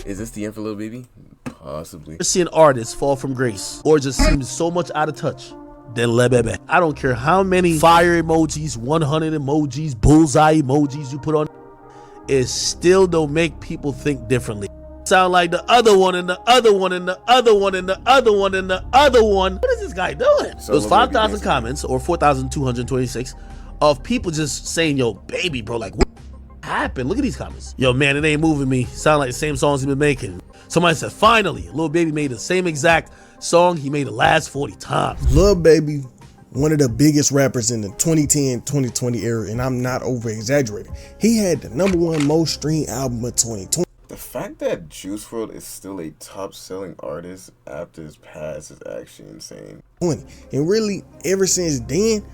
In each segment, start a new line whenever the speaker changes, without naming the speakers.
Is this the end for Lil Baby? Possibly.
You're seeing artists fall from grace or just seem so much out of touch than Lil Baby. I don't care how many fire emojis, 100 emojis, bullseye emojis you put on, it still don't make people think differently. Sound like the other one and the other one and the other one and the other one and the other one. What is this guy doing? So it was 5,000 comments or 4,226 of people just saying, yo, Baby, bro, like what happened? Look at these comments. Yo, man, it ain't moving me. Sound like the same songs he been making. Somebody said, finally, Lil Baby made the same exact song he made the last 40 times.
Lil Baby, one of the biggest rappers in the 2010-2020 era, and I'm not over exaggerating. He had the #1 most streamed album of 2020.
The fact that Juice WRLD is still a top-selling artist after his past is actually insane.
And really, ever since then,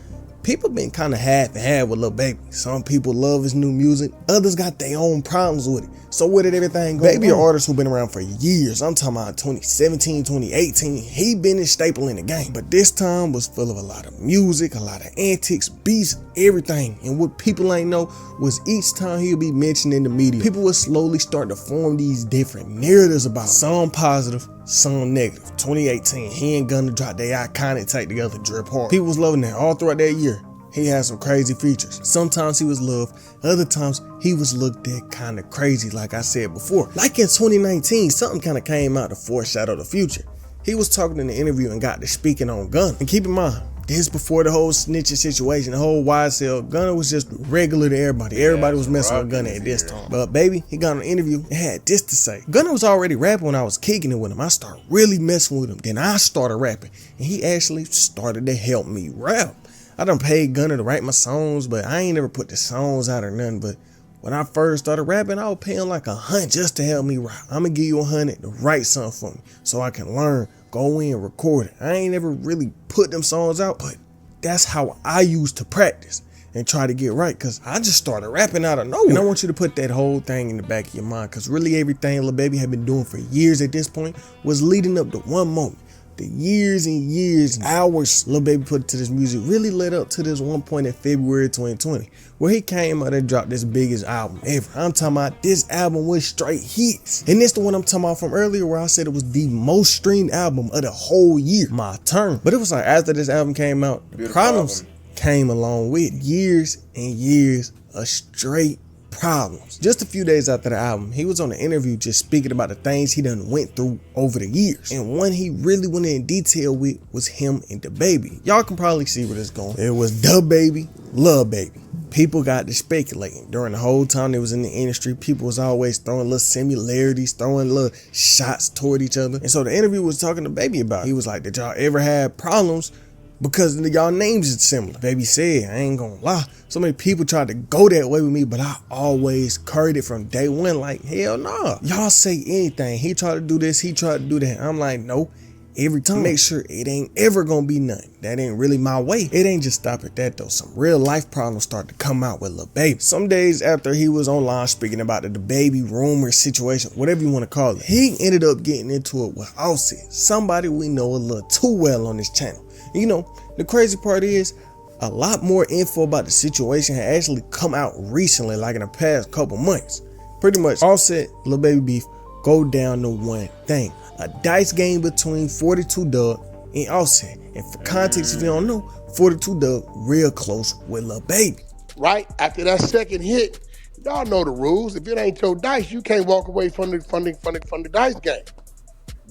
people been kind of half and half with Lil Baby. Some people love his new music, others got their own problems with it. So where did everything go? Baby, an artist who been around for years. I'm talking about 2017, 2018. He been a staple in the game, but this time was full of a lot of music, a lot of antics, beats, everything. And what people ain't know was each time he'll be mentioned in the media, people would slowly start to form these different narratives about him. Some positive, some negative. 2018, he and Gunna dropped their iconic Take Together Drip Hard. People was loving that all throughout that year. He had some crazy features. Sometimes he was loved, other times he was looked at kind of crazy, like I said before. Like in 2019, something kind of came out to foreshadow the future. He was talking in the interview and got to speaking on Gunna. And keep in mind, this before the whole snitching situation, the whole YSL. Gunna was just regular to everybody. Everybody was messing with Gunna at this time. But Baby, he got on an interview and had this to say. Gunna was already rapping when I was kicking it with him. I started really messing with him. Then I started rapping. And he actually started to help me rap. I done paid Gunna to write my songs, but I ain't never put the songs out or nothing. But when I first started rapping, I was paying like $100 just to help me rap. I'm gonna give you $100 to write something for me so I can learn, go in, record it. I ain't never really put them songs out, but that's how I used to practice and try to get right, because I just started rapping out of nowhere. And I want you to put that whole thing in the back of your mind, because really everything Lil Baby had been doing for years at this point was leading up to one moment. The years and years and hours Lil Baby put to this music really led up to this one point in February 2020, where he came out and dropped this biggest album ever. I'm talking about this album was straight hits. And this the one I'm talking about from earlier, where I said it was the most streamed album of the whole year. My turn. But it was like after this album came out, the problems came along with years and years of straight problems. Just a few days after the album, he was on an interview just speaking about the things he done went through over the years. And one he really went in detail with was him and the Baby. Y'all can probably see where this going. It was the Baby, Lil Baby. People got to speculating. During the whole time they was in the industry, people was always throwing little similarities, throwing little shots toward each other. And so the interview was talking to Baby about it. He was like, did y'all ever have problems because y'all names is similar? Baby said, I ain't gonna lie, so many people tried to go that way with me, but I always curried it from day one, like, hell nah. Y'all say anything. He tried to do this, he tried to do that. I'm like, no. Every time, make sure it ain't ever gonna be nothing. That ain't really my way. It ain't just stop at that though. Some real life problems start to come out with Lil Baby. Some days after he was online speaking about the Baby rumor situation, whatever you want to call it, he ended up getting into it with Offset, somebody we know a little too well on this channel. You know, the crazy part is a lot more info about the situation had actually come out recently, like in the past couple months. Pretty much Offset, Lil Baby beef go down to one thing: a dice game between 42 Dugg and Offset. And for context, if you don't know, 42 Dugg real close with Lil Baby.
Right after that second hit, y'all know the rules. If it ain't your dice, you can't walk away from the dice game.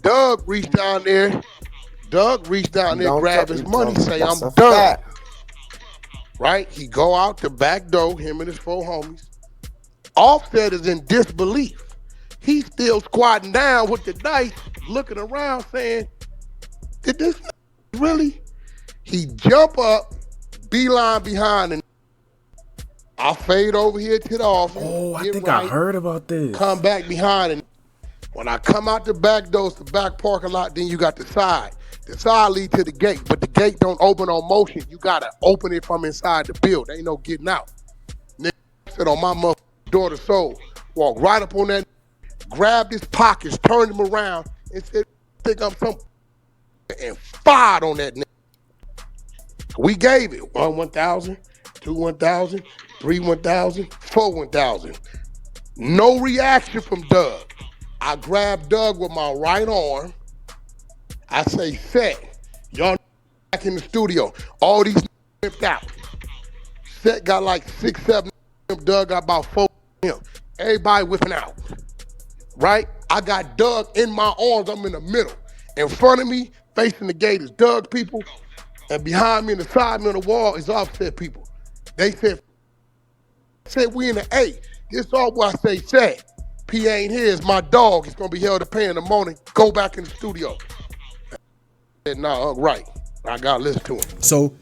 Dugg reached down there. Grab his money, say, I'm done. Right? He go out the back door, him and his 4 homies. Offset is in disbelief. He's still squatting down with the dice, looking around saying, did this really? He jump up, beeline behind, and I fade over here to the office.
Oh, I think I heard about this.
Come back behind, and when I come out the back door, it's the back parking lot, then you got the side. The side lead to the gate, but the gate don't open on motion. You gotta open it from inside the building. Ain't no getting out. Nigga sit on my motherfucking daughter's soul, walk right up on that, grabbed his pockets, turned him around, and said, think I'm some, and fired on that nigga. We gave it 1,000, 2 1,000, 3 1,000, 4 1,000. No reaction from Dugg. I grab Doug with my right arm. I say, set. Y'all back in the studio. All these whipped out. Set got like 6, 7. Doug got about 4. Everybody whipping out. Right? I got Doug in my arms. I'm in the middle. In front of me, facing the gate is Doug people. And behind me, in the side me on the wall, is Offset people. They said we in the A. This all what I say. P ain't here. It's my dog. He's going to be held to pay in the morning. Go back in the studio. I said, nah, right. I got to listen to him.
So,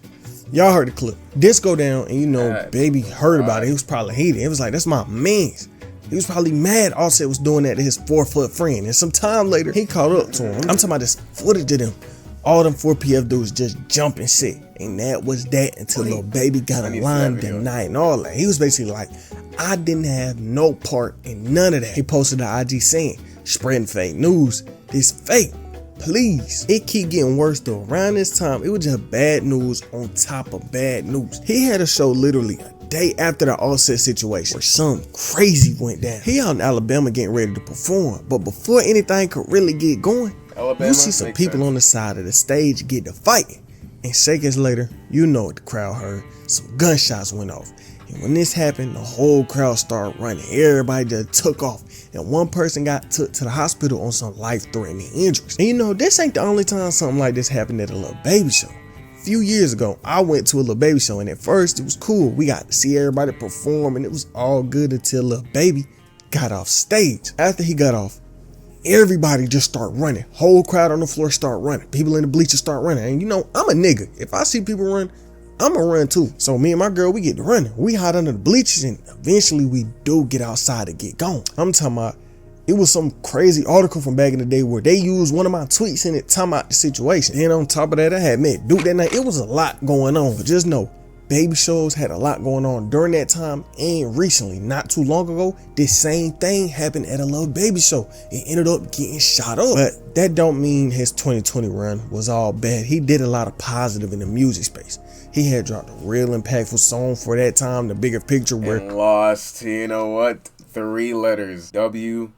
y'all heard the clip. This go down, and you know, Baby heard about it. He was probably hating. It was like, that's my mans. He was probably mad Offset was doing that to his 4-foot friend. And some time later, he caught up to him. I'm talking about this footage of them. All them 4PF dudes just jumping shit. And that was that until Lil Baby got in line that night and all that. He was basically like, I didn't have no part in none of that. He posted the IG saying, spreading fake news. This fake. Please. It keep getting worse though. Around this time, it was just bad news on top of bad news. He had a show literally a day after the Offset situation where something crazy went down. He out in Alabama getting ready to perform. But before anything could really get going, you see some people on the side of the stage get to fighting. And seconds later, you know what the crowd heard. Some gunshots went off. And when this happened, the whole crowd started running. Everybody just took off. And one person got took to the hospital on some life-threatening injuries. And you know, this ain't the only time something like this happened at a Lil Baby show. A few years ago, I went to a Lil Baby show, and at first it was cool. We got to see everybody perform, and it was all good until Lil Baby got off stage. After he got off, everybody just start running. Whole crowd on the floor start running. People in the bleachers start running. And you know, I'm a nigga. If I see people run, I'ma run too. So me and my girl, we get to running. We hide under the bleachers, and eventually we do get outside to get going. I'm talking about, it was some crazy article from back in the day where they used one of my tweets in it talking about the situation. And on top of that, I had met Duke that night. It was a lot going on. But just know, baby shows had a lot going on during that time, and recently, not too long ago, this same thing happened at a Lil Baby show. It ended up getting shot up. But that don't mean his 2020 run was all bad. He did a lot of positive in the music space. He had dropped a real impactful song for that time, The Bigger Picture, where
and lost, you know what? 3 letters. W-A-P.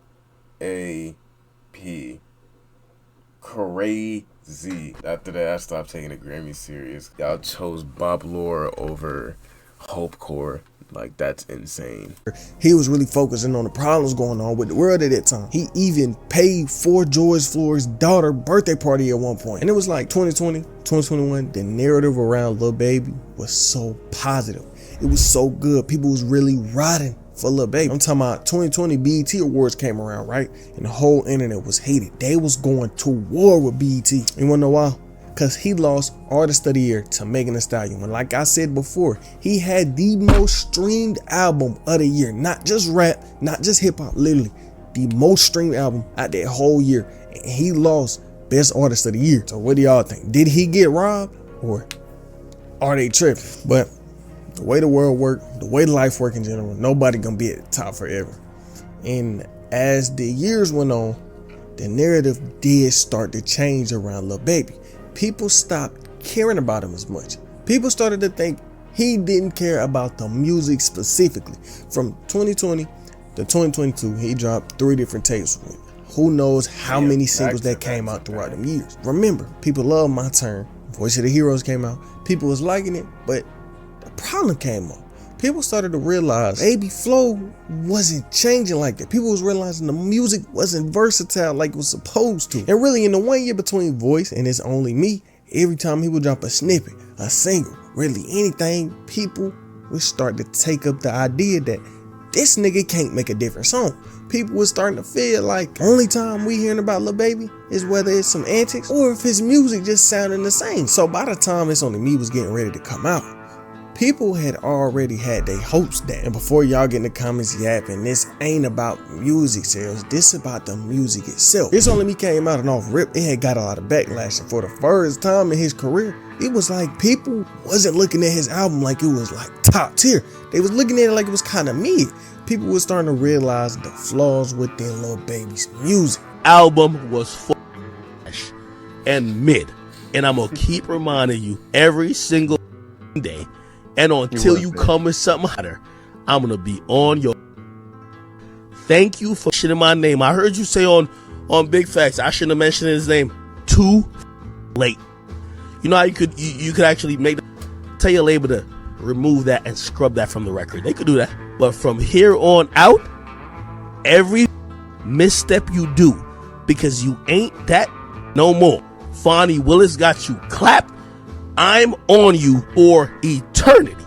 Crazy. After that, I stopped taking the Grammy serious. Y'all chose Bob Lore over Hopecore. Like, that's insane.
He was really focusing on the problems going on with the world at that time. He even paid for George Floyd's daughter's birthday party at one point. And it was like 2020, 2021, the narrative around Lil Baby was so positive. It was so good. People was really riding for Lil Baby. I'm talking about 2020 BET Awards came around, right? And the whole internet was hated. They was going to war with BET. You wanna know why? Because he lost Artist of the Year to Megan Thee Stallion. And like I said before, he had the most streamed album of the year. Not just rap, not just hip hop, literally. The most streamed album out that whole year. And he lost Best Artist of the Year. So what do y'all think? Did he get robbed, or are they tripping? But the way the world work, the way life work in general, nobody gonna be at the top forever. And as the years went on, the narrative did start to change around Lil Baby. People stopped caring about him as much. People started to think he didn't care about the music specifically. From 2020 to 2022, he dropped 3 different tapes. Who knows how many singles that came out throughout them years. Remember, people love My Turn. Voice of the Heroes came out. People was liking it, but the problem came up. People started to realize Baby flow wasn't changing like that. People was realizing the music wasn't versatile like it was supposed to. And really, in the 1 year between Voice and It's Only Me, every time he would drop a snippet, a single, really anything, people would start to take up the idea that this nigga can't make a different song. People was starting to feel like only time we hearing about Lil Baby is whether it's some antics or if his music just sounding the same. So by the time It's Only Me was getting ready to come out, people had already had their hopes down. And before y'all get in the comments yapping, this ain't about music sales, this about the music itself. It's Only Me came out and off rip, it had got a lot of backlash. And for the first time in his career, it was like people wasn't looking at his album like it was like top tier. They was looking at it like it was kind of mid. People were starting to realize the flaws within Lil Baby's music.
Album was fresh and mid. And I'm gonna keep reminding you every single day. And until you come with something hotter, I'm gonna be on your Thank you for shitting my name. I heard you say on Big Facts I shouldn't have mentioned his name. Too late. You know how you could actually tell your label to remove that and scrub that from the record. They could do that. But from here on out, every misstep you do, because you ain't that no more. Fonnie Willis got you clapped. I'm on you for eternity.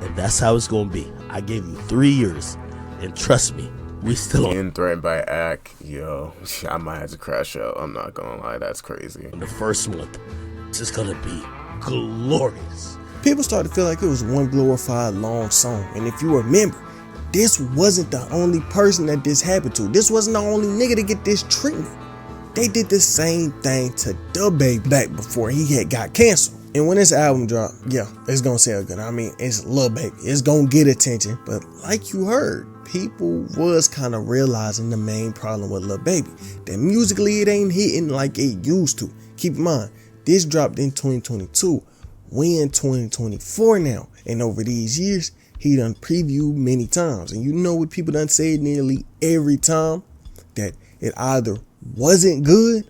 And that's how it's going to be. I gave you 3 years. And trust me, we still on.
Being threatened by Ack, yo, I might have to crash out. I'm not gonna lie, that's crazy.
The first month, this is gonna be glorious.
People started to feel like it was one glorified long song. And if you remember, this wasn't the only person that this happened to. This wasn't the only nigga to get this treatment. They did the same thing to Lil Baby back before he had got canceled. And when this album dropped, yeah, it's gonna sell good. I mean, it's Lil Baby. It's gonna get attention. But like you heard, people was kind of realizing the main problem with Lil Baby. That musically it ain't hitting like it used to. Keep in mind, this dropped in 2022. We in 2024 now. And over these years, he done previewed many times. And you know what people done said nearly every time? That it either wasn't good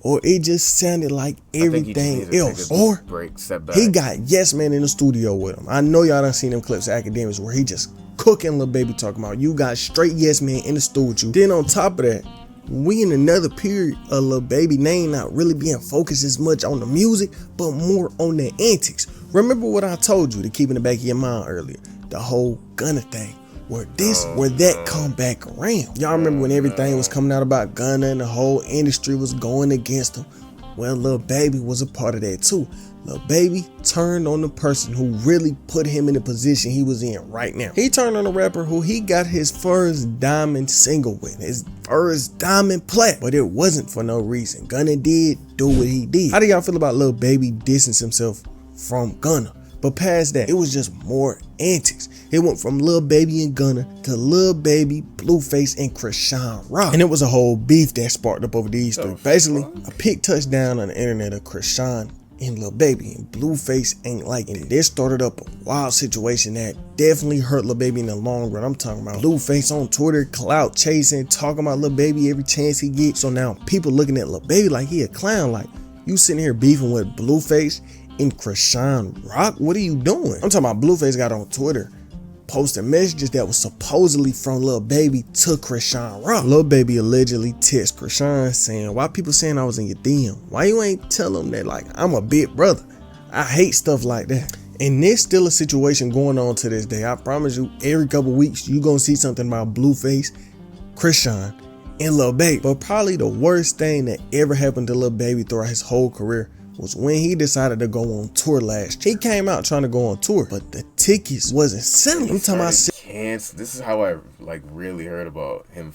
or it just sounded like everything else. Or he got Yes Man in the studio with him. I know y'all done seen them clips of Academics where he just cooking Lil Baby, talking about you got straight Yes Man in the studio. Then on top of that, we in another period of Lil Baby name not really being focused as much on the music, but more on the antics. Remember what I told you to keep in the back of your mind earlier, the whole Gunna thing. Where that come back around. Y'all remember when everything was coming out about Gunna and the whole industry was going against him? Well, Lil Baby was a part of that too. Lil Baby turned on the person who really put him in the position he was in right now. He turned on a rapper who he got his first diamond single with, his first diamond plat, but it wasn't for no reason. Gunna did do what he did. How do y'all feel about Lil Baby distancing himself from Gunna? But past that, it was just more antics. It went from Lil Baby and Gunna to Lil Baby, Blueface, and Krishan Rock. And it was a whole beef that sparked up over these three. Basically, a pic touched down on the internet of Krishan and Lil Baby, and Blueface ain't liking it. This started up a wild situation that definitely hurt Lil Baby in the long run. I'm talking about Blueface on Twitter, clout chasing, talking about Lil Baby every chance he gets. So now people looking at Lil Baby like he a clown. Like, you sitting here beefing with Blueface and Krishan Rock? What are you doing? I'm talking about Blueface got on Twitter posting messages that was supposedly from Lil Baby to Krishan Rock. Lil Baby allegedly text Krishan saying, why people saying I was in your DM? Why you ain't tell them that, like, I'm a big brother? I hate stuff like that. And there's still a situation going on to this day. I promise you, every couple weeks you gonna see something about Blueface, Krishan, and Lil Baby. But probably the worst thing that ever happened to Lil Baby throughout his whole career was when he decided to go on tour last year. He came out trying to go on tour, but the tickets wasn't selling. I'm talking about
this is how I really heard about him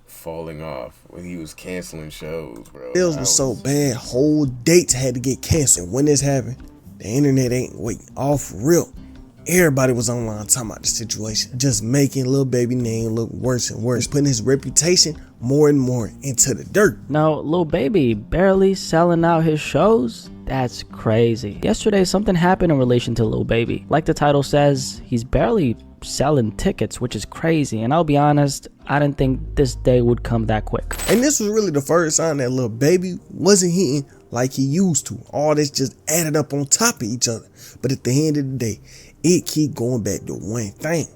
falling off when he was canceling shows, bro.
Sales was so bad, whole dates had to get canceled. And when this happened, the internet ain't waiting. Off real. Everybody was online talking about the situation, just making Lil Baby name look worse and worse, putting his reputation more and more into the dirt.
Now, Lil Baby barely selling out his shows? That's crazy. Yesterday, something happened in relation to Lil Baby. Like the title says, he's barely selling tickets, which is crazy. And I'll be honest, I didn't think this day would come that quick.
And this was really the first sign that Lil Baby wasn't hitting like he used to. All this just added up on top of each other. But at the end of the day, it keep going back to one thing: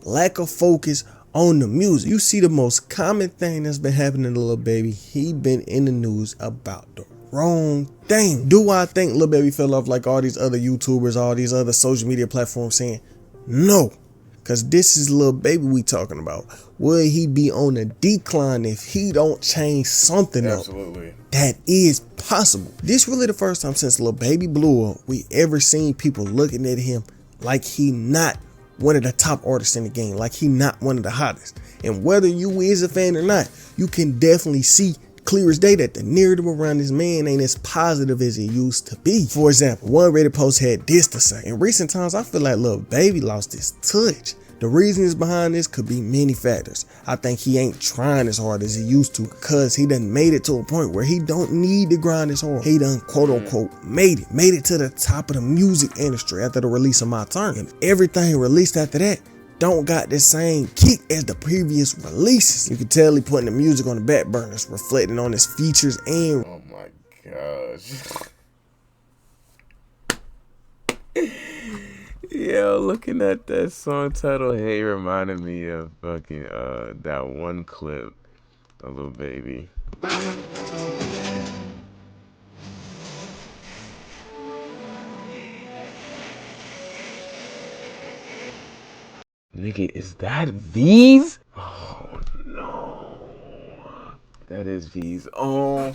lack of focus on the music. You see the most common thing that's been happening to Lil Baby, he been in the news about the wrong thing. Do I think Lil Baby fell off like all these other YouTubers, all these other social media platforms saying? No, because this is Lil Baby we talking about. Will he be on a decline if he don't change something up?
Absolutely.
That is possible. This really the first time since Lil Baby blew up we ever seen people looking at him like he not one of the top artists in the game, like he not one of the hottest. And whether you is a fan or not, you can definitely see clear as day that the narrative around this man ain't as positive as it used to be. For example, one Reddit post had this to say: in recent times, I feel like Lil Baby lost his touch. The reasons behind this could be many factors. I think he ain't trying as hard as he used to because he done made it to a point where he don't need to grind as hard. He done quote unquote made it to the top of the music industry after the release of My Turn. And everything released after that don't got the same kick as the previous releases. You can tell he putting the music on the back burners, reflecting on his features and
Oh my gosh. Yo, looking at that song title, hey, reminded me of fucking that one clip of Lil Baby. Nigga, is that V's? Oh no. That is V's. Oh.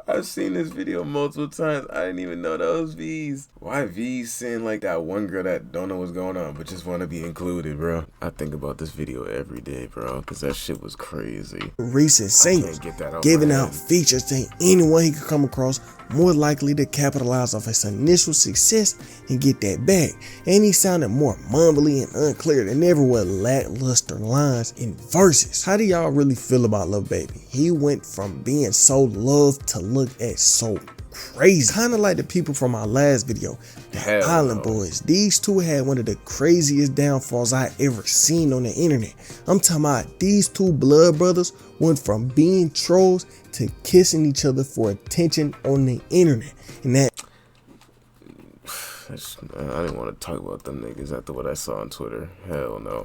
I've seen this video multiple times. I didn't even know that was V's. Why V's saying like that one girl that don't know what's going on but just want to be included, bro? I think about this video every day, bro, because that shit was crazy.
recent singles,
get that out
giving
my
out
head.
features to anyone he could come across, more likely to capitalize off his initial success and get that back. And he sounded more mumbly and unclear than ever with lackluster lines and verses. How do y'all really feel about Lil Baby? He went from being so loved to look at so crazy. Kind of like the people from our last video, the
Hell
Island
no.
Boys. These two had one of the craziest downfalls I ever seen on the internet. I'm talking about these two blood brothers went from being trolls to kissing each other for attention on the internet. And that
I didn't want to talk about them niggas after what I saw on Twitter. Hell no.